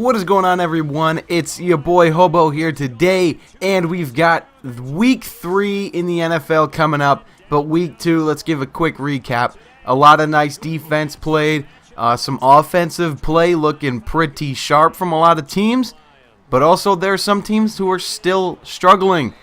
What is going on, everyone? It's your boy Hobo here today, and we've got week 3 in the NFL coming up, but week 2, let's give a quick recap. A lot of nice defense played, some offensive play looking pretty sharp from a lot of teams, but also there are some teams who are still struggling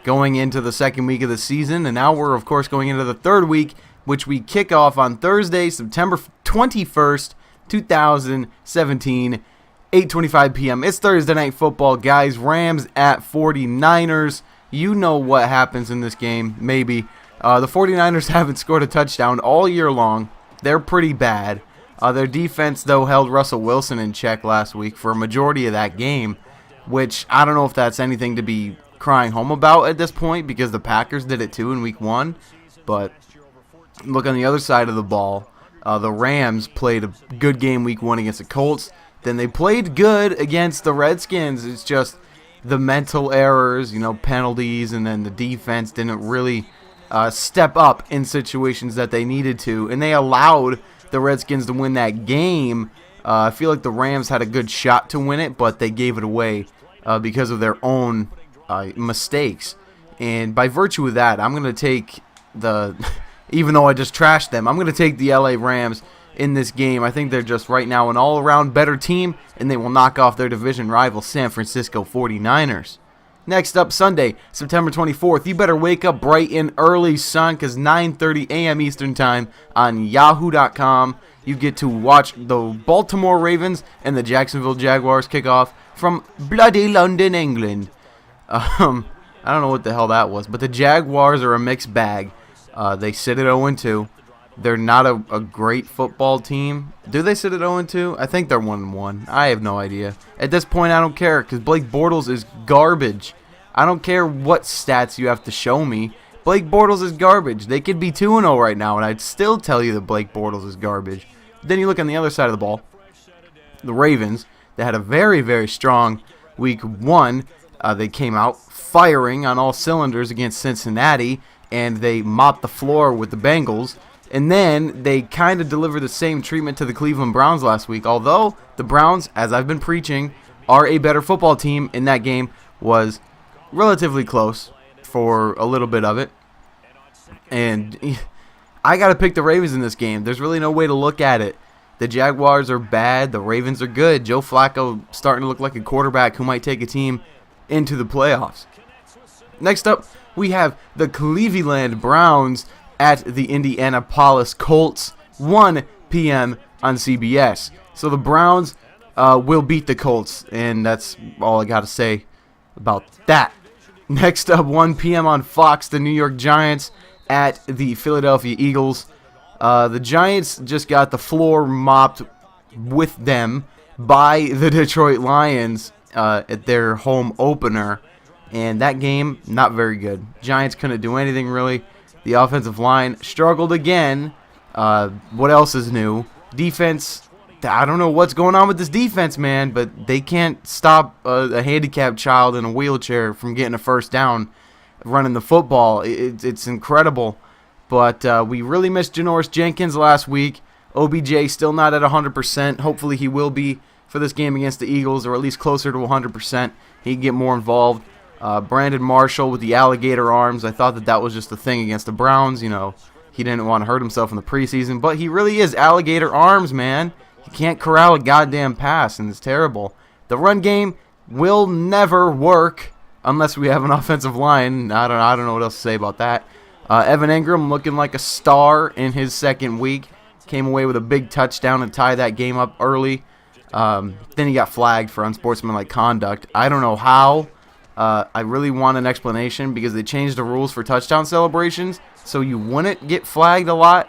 going into the second week of the season, and now we're, of course, going into the third week, which we kick off on Thursday, September 21st, 2017, 8:25 p.m. It's Thursday Night Football, guys. Rams at 49ers. You know what happens in this game, maybe. The 49ers haven't scored a touchdown all year long. They're pretty bad. Their defense, though, held Russell Wilson in check last week for a majority of that game, which I don't know if that's anything to be crying home about at this point, because the Packers did it too in week 1. But look on the other side of the ball. The Rams played a good game week 1 against the Colts. Then they played good against the Redskins. It's just the mental errors, penalties, and then the defense didn't really step up in situations that they needed to. And they allowed the Redskins to win that game. I feel like the Rams had a good shot to win it, but they gave it away because of their own mistakes. And by virtue of that, I'm going to take even though I just trashed them, I'm going to take the LA Rams in this game. I think they're just right now an all-around better team, and they will knock off their division rival San Francisco 49ers. Next up, Sunday, September 24th. You better wake up bright and early, son, because 9:30 a.m. Eastern Time on Yahoo.com. You get to watch the Baltimore Ravens and the Jacksonville Jaguars kick off from bloody London, England. I don't know what the hell that was, but the Jaguars are a mixed bag. They sit at 0-2. They're not a great football team. Do they sit at 0-2? I think they're 1-1. I have no idea. At this point, I don't care, because Blake Bortles is garbage. I don't care what stats you have to show me. Blake Bortles is garbage. They could be 2-0 right now, and I'd still tell you that Blake Bortles is garbage. Then you look on the other side of the ball. The Ravens, they had a very, very strong week 1. They came out firing on all cylinders against Cincinnati, and they mopped the floor with the Bengals. And then they kind of delivered the same treatment to the Cleveland Browns last week. Although the Browns, as I've been preaching, are a better football team, and that game was relatively close for a little bit of it. And I got to pick the Ravens in this game. There's really no way to look at it. The Jaguars are bad. The Ravens are good. Joe Flacco starting to look like a quarterback who might take a team into the playoffs. Next up, we have the Cleveland Browns at the Indianapolis Colts, 1 p.m. on CBS. So the Browns will beat the Colts, and that's all I got to say about that. Next up, 1 p.m. on Fox, the New York Giants at the Philadelphia Eagles. The Giants just got the floor mopped with them by the Detroit Lions at their home opener, and that game, not very good. Giants couldn't do anything really. The offensive line struggled again. What else is new? Defense, I don't know what's going on with this defense, man, but they can't stop a handicapped child in a wheelchair from getting a first down running the football. It's incredible. But we really missed Janoris Jenkins last week. OBJ still not at 100%. Hopefully he will be for this game against the Eagles, or at least closer to 100%. He can get more involved. Brandon Marshall with the alligator arms. I thought that was just a thing against the Browns. He didn't want to hurt himself in the preseason, but he really is alligator arms, man. He can't corral a goddamn pass, and it's terrible. The run game will never work unless we have an offensive line. I don't know what else to say about that. Evan Ingram looking like a star in his second week. Came away with a big touchdown and tied that game up early. Then he got flagged for unsportsmanlike conduct. I don't know how. I really want an explanation, because they changed the rules for touchdown celebrations so you wouldn't get flagged a lot,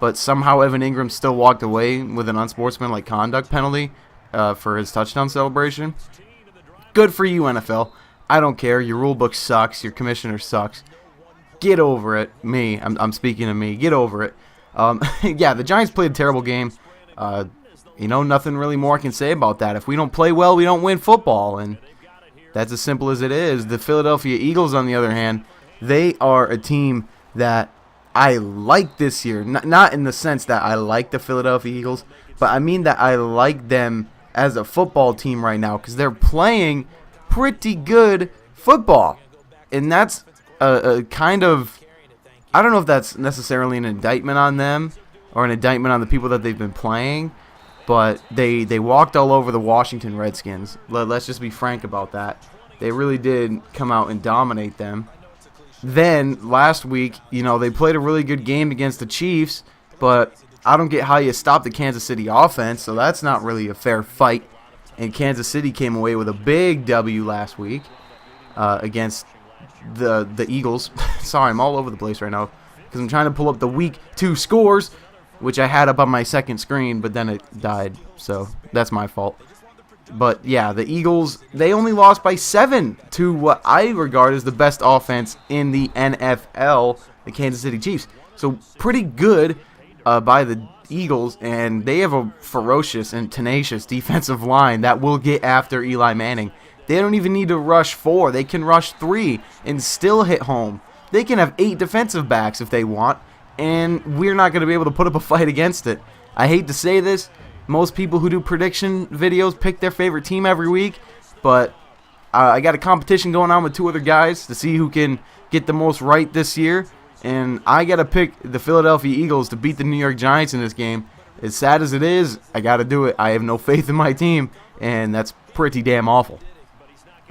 but somehow Evan Ingram still walked away with an unsportsmanlike conduct penalty for his touchdown celebration. Good for you, NFL. I don't care. Your rule book sucks. Your commissioner sucks. Get over it. I'm speaking to me. Get over it. Yeah, the Giants played a terrible game. Nothing really more I can say about that. If we don't play well, we don't win football, and that's as simple as it is. The Philadelphia Eagles, on the other hand, they are a team that I like this year. Not in the sense that I like the Philadelphia Eagles, but I mean that I like them as a football team right now because they're playing pretty good football. And that's a kind of, I don't know if that's necessarily an indictment on them or an indictment on the people that they've been playing, but they walked all over the Washington Redskins. Let's just be frank about that. They really did come out and dominate them. Then, last week, they played a really good game against the Chiefs, but I don't get how you stop the Kansas City offense, so that's not really a fair fight. And Kansas City came away with a big W last week against the Eagles. Sorry, I'm all over the place right now because I'm trying to pull up the Week 2 scores, which I had up on my second screen, but then it died, so that's my fault. But, yeah, the Eagles, they only lost by 7 to what I regard as the best offense in the NFL, the Kansas City Chiefs. So, pretty good by the Eagles, and they have a ferocious and tenacious defensive line that will get after Eli Manning. They don't even need to rush 4. They can rush 3 and still hit home. They can have 8 defensive backs if they want, and we're not going to be able to put up a fight against it. I hate to say this. Most people who do prediction videos pick their favorite team every week, but I got a competition going on with 2 other guys to see who can get the most right this year, and I got to pick the Philadelphia Eagles to beat the New York Giants in this game. As sad as it is, I got to do it. I have no faith in my team, and that's pretty damn awful.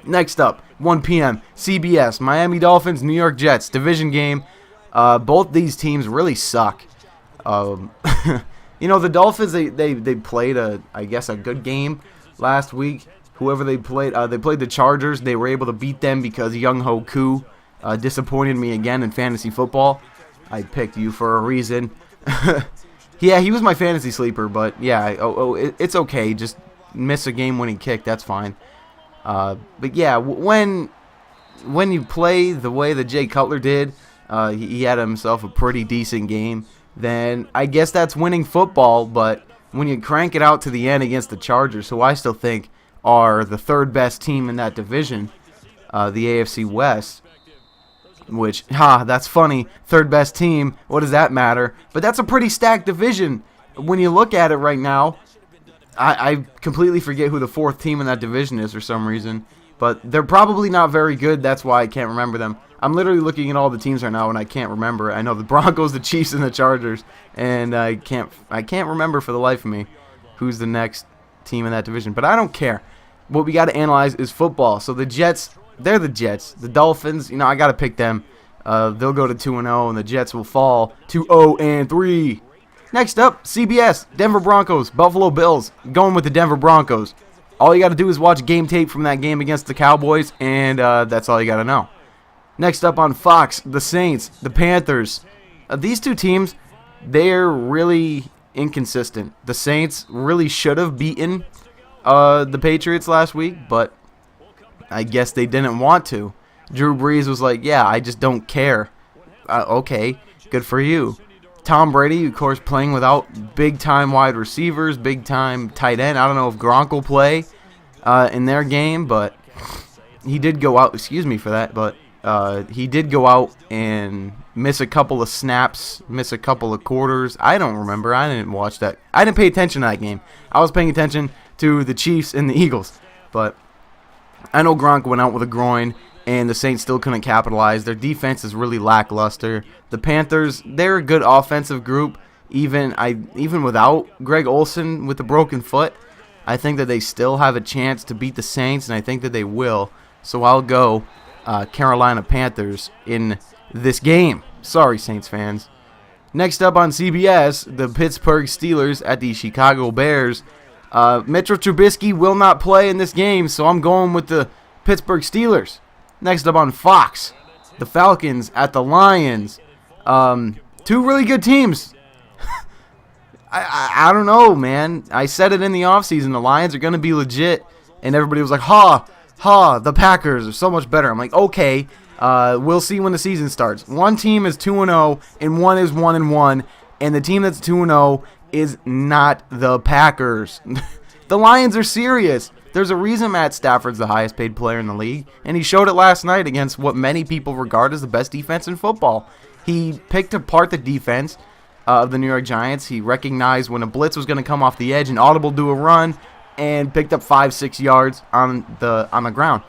Next up, 1 p.m., CBS, Miami Dolphins, New York Jets, division game. Both these teams really suck. The Dolphins, they played I guess a good game last week. Whoever they played the Chargers. They were able to beat them because Young Ho Koo disappointed me again in fantasy football. I picked you for a reason. Yeah, he was my fantasy sleeper, but yeah, it's okay. Just miss a game-winning kick, that's fine. But yeah, when you play the way that Jay Cutler did, he had himself a pretty decent game. Then I guess that's winning football, but when you crank it out to the end against the Chargers, who I still think are the 3rd best team in that division, the AFC West, which, that's funny, 3rd best team, what does that matter? But that's a pretty stacked division. When you look at it right now, I completely forget who the 4th team in that division is for some reason, but they're probably not very good, that's why I can't remember them. I'm literally looking at all the teams right now and I can't remember. I know the Broncos, the Chiefs, and the Chargers, and I can't remember for the life of me who's the next team in that division. But I don't care. What we got to analyze is football. So the Jets, they're the Jets. The Dolphins, I got to pick them. They'll go to 2-0, and the Jets will fall to 0-3. Next up, CBS, Denver Broncos, Buffalo Bills. Going with the Denver Broncos. All you got to do is watch game tape from that game against the Cowboys, and that's all you got to know. Next up on Fox, the Saints, the Panthers. These 2 teams, they're really inconsistent. The Saints really should have beaten the Patriots last week, but I guess they didn't want to. Drew Brees was like, yeah, I just don't care. Okay, good for you. Tom Brady, of course, playing without big-time wide receivers, big-time tight end. I don't know if Gronk will play in their game, but he did go out. Excuse me for that, but he did go out and miss a couple of snaps, miss a couple of quarters. I don't remember. I didn't watch that. I didn't pay attention to that game. I was paying attention to the Chiefs and the Eagles. But I know Gronk went out with a groin, and the Saints still couldn't capitalize. Their defense is really lackluster. The Panthers, they're a good offensive group. Even without Greg Olsen with the broken foot, I think that they still have a chance to beat the Saints, and I think that they will. So I'll go Carolina Panthers in this game. Sorry, Saints fans. Next up on CBS, the Pittsburgh Steelers at the Chicago Bears. Mitchell Trubisky will not play in this game, so I'm going with the Pittsburgh Steelers. Next up on Fox, the Falcons at the Lions. 2 really good teams. I don't know, man. I said it in the offseason. The Lions are going to be legit, and everybody was like, the Packers are so much better. I'm like, okay, we'll see when the season starts. One team is 2-0, and one is 1-1, and the team that's 2-0 is not the Packers. The Lions are serious. There's a reason Matt Stafford's the highest paid player in the league, and he showed it last night against what many people regard as the best defense in football. He picked apart the defense of the New York Giants. He recognized when a blitz was going to come off the edge and audible do a run, and picked up 5-6 yards on the ground.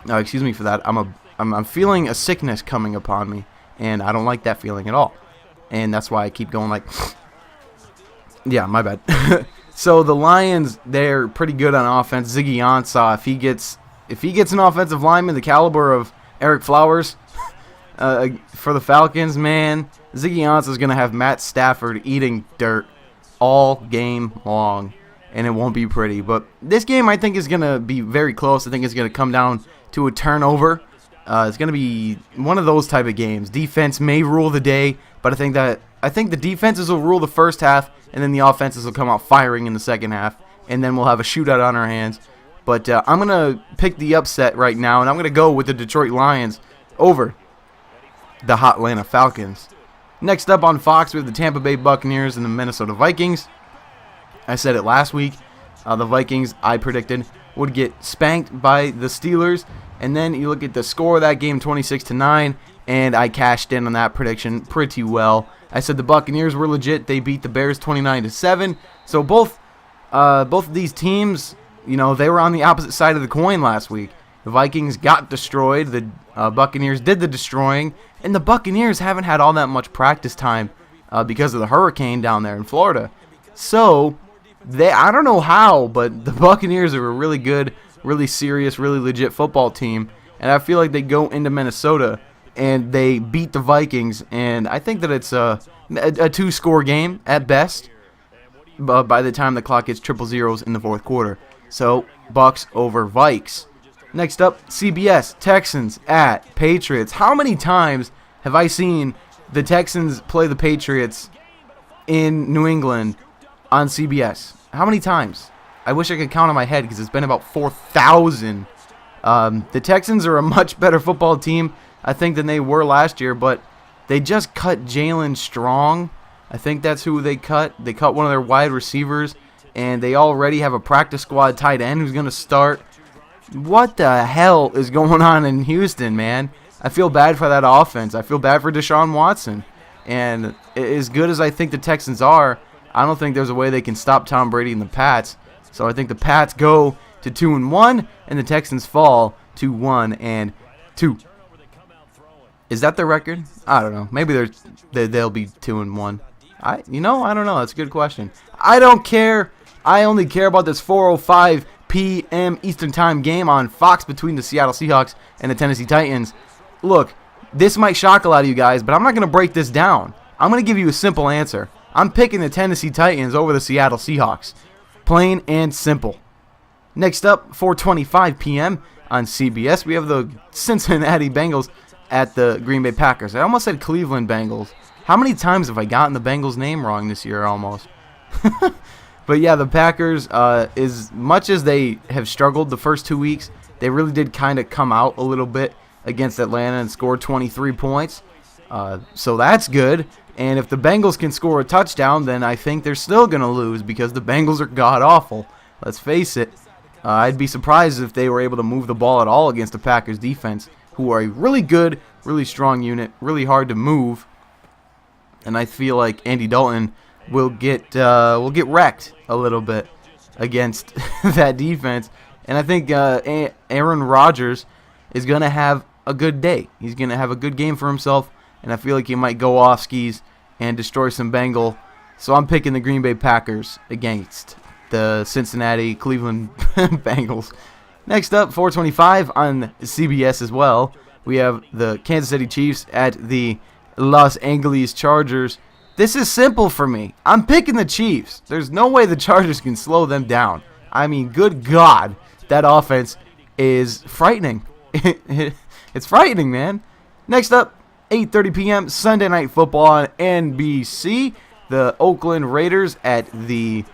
Excuse me for that. I'm feeling a sickness coming upon me, and I don't like that feeling at all. And that's why I keep going like, yeah, my bad. So the Lions, they're pretty good on offense. Ziggy Ansah, if he gets an offensive lineman the caliber of Eric Flowers for the Falcons, man, Ziggy Ansah is going to have Matt Stafford eating dirt all game long, and it won't be pretty. But this game, I think, is going to be very close. I think it's going to come down to a turnover. It's going to be one of those type of games. Defense may rule the day, but I think the defenses will rule the first half, and then the offenses will come out firing in the second half, and then we'll have a shootout on our hands. But I'm going to pick the upset right now, and I'm going to go with the Detroit Lions over the hot Atlanta Falcons. Next up on Fox, we have the Tampa Bay Buccaneers and the Minnesota Vikings. I said it last week. The Vikings, I predicted, would get spanked by the Steelers. And then you look at the score of that game, 26-9, and I cashed in on that prediction pretty well. I said the Buccaneers were legit. They beat the Bears 29-7. So both of these teams, you know, they were on the opposite side of the coin last week. The Vikings got destroyed. The Buccaneers did the destroying. And the Buccaneers haven't had all that much practice time because of the hurricane down there in Florida. So, I don't know how, but the Buccaneers are a really good, really serious, really legit football team. And I feel like they go into Minnesota and they beat the Vikings. And I think that it's a two-score game at best by the time the clock hits triple zeros in the fourth quarter. So, Bucks over Vikes. Next up, CBS, Texans at Patriots. How many times have I seen the Texans play the Patriots in New England on CBS? How many times? I wish I could count on my head because it's been about 4,000. The Texans are a much better football team, I think, than they were last year, but they just cut Jalen Strong. I think that's who they cut. They cut one of their wide receivers, and they already have a practice squad tight end who's going to start. What the hell is going on in Houston, man? I feel bad for that offense. I feel bad for Deshaun Watson. And as good as I think the Texans are, I don't think there's a way they can stop Tom Brady and the Pats. So I think the Pats go to 2-1, and the Texans fall to 1-2. Is that the record? I don't know. Maybe they'll be 2-1. I don't know. That's a good question. I don't care. I only care about this 4:05 p.m. Eastern Time game on Fox between the Seattle Seahawks and the Tennessee Titans. Look, this might shock a lot of you guys, but I'm not going to break this down. I'm going to give you a simple answer. I'm picking the Tennessee Titans over the Seattle Seahawks. Plain and simple. Next up, 4:25 p.m. on CBS, we have the Cincinnati Bengals at the Green Bay Packers. I almost said Cleveland Bengals. How many times have I gotten the Bengals name wrong this year almost? But yeah, the Packers, as much as they have struggled the first 2 weeks, they really did kind of come out a little bit against Atlanta and score 23 points. So that's good. And if the Bengals can score a touchdown, then I think they're still going to lose because the Bengals are god-awful. Let's face it. I'd be surprised if they were able to move the ball at all against the Packers defense, who are a really good, really strong unit, really hard to move. And I feel like Andy Dalton will get wrecked a little bit against that defense. And I think Aaron Rodgers is going to have a good day. He's going to have a good game for himself, and I feel like he might go off skis and destroy some Bengal. So I'm picking the Green Bay Packers against the Cincinnati Cleveland Bengals. Next up, 4:25 on CBS as well, we have the Kansas City Chiefs at the Los Angeles Chargers. This is simple for me. I'm picking the Chiefs. There's no way the Chargers can slow them down. I mean, good God, that offense is frightening. It's frightening, man. Next up, 8:30 p.m. Sunday Night Football on NBC. The Oakland Raiders at the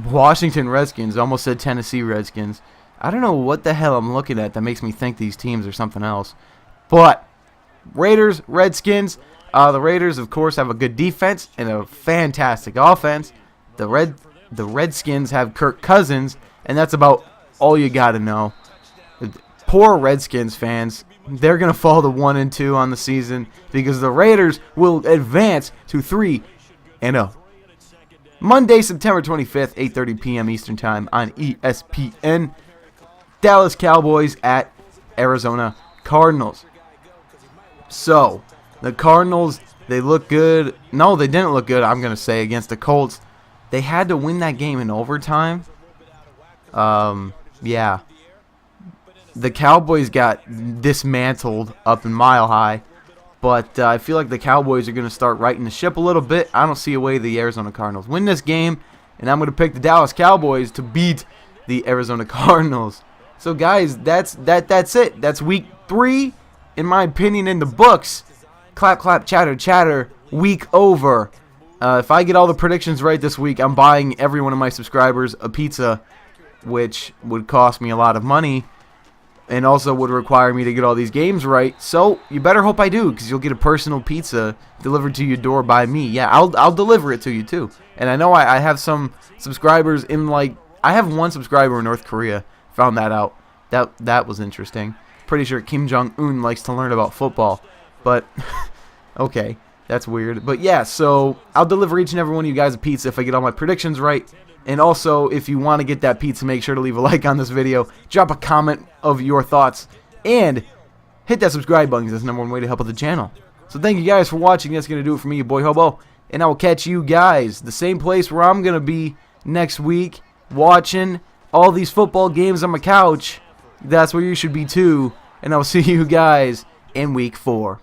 Washington Redskins. I almost said Tennessee Redskins. I don't know what the hell I'm looking at that makes me think these teams are something else. But Raiders, Redskins. The Raiders, of course, have a good defense and a fantastic offense. The Redskins have Kirk Cousins, and that's about all you got to know. Poor Redskins fans. They're going to fall to 1-2 on the season because the Raiders will advance to 3-0. Monday, September 25th, 8:30 p.m. Eastern Time on ESPN. Dallas Cowboys at Arizona Cardinals. So, the Cardinals, they look good. No, they didn't look good, I'm going to say, against the Colts. They had to win that game in overtime. Yeah. The Cowboys got dismantled up in Mile High. But I feel like the Cowboys are going to start righting the ship a little bit. I don't see a way the Arizona Cardinals win this game. And I'm going to pick the Dallas Cowboys to beat the Arizona Cardinals. So, guys, that's it. That's week 3, in my opinion, in the books. Clap, clap, chatter, chatter. Week over. If I get all the predictions right this week, I'm buying every one of my subscribers a pizza, which would cost me a lot of money. And also would require me to get all these games right. So, you better hope I do, because you'll get a personal pizza delivered to your door by me. Yeah, I'll deliver it to you, too. And I know I have some subscribers in, like, I have one subscriber in North Korea. Found that out. That was interesting. Pretty sure Kim Jong-un likes to learn about football. But, okay, that's weird. But, yeah, so I'll deliver each and every one of you guys a pizza if I get all my predictions right. And also, if you want to get that pizza, make sure to leave a like on this video. Drop a comment of your thoughts. And hit that subscribe button, because that's the #1 way to help out the channel. So thank you guys for watching. That's going to do it for me, your boy Hobo. And I will catch you guys the same place where I'm going to be next week, watching all these football games on my couch. That's where you should be too. And I will see you guys in week 4.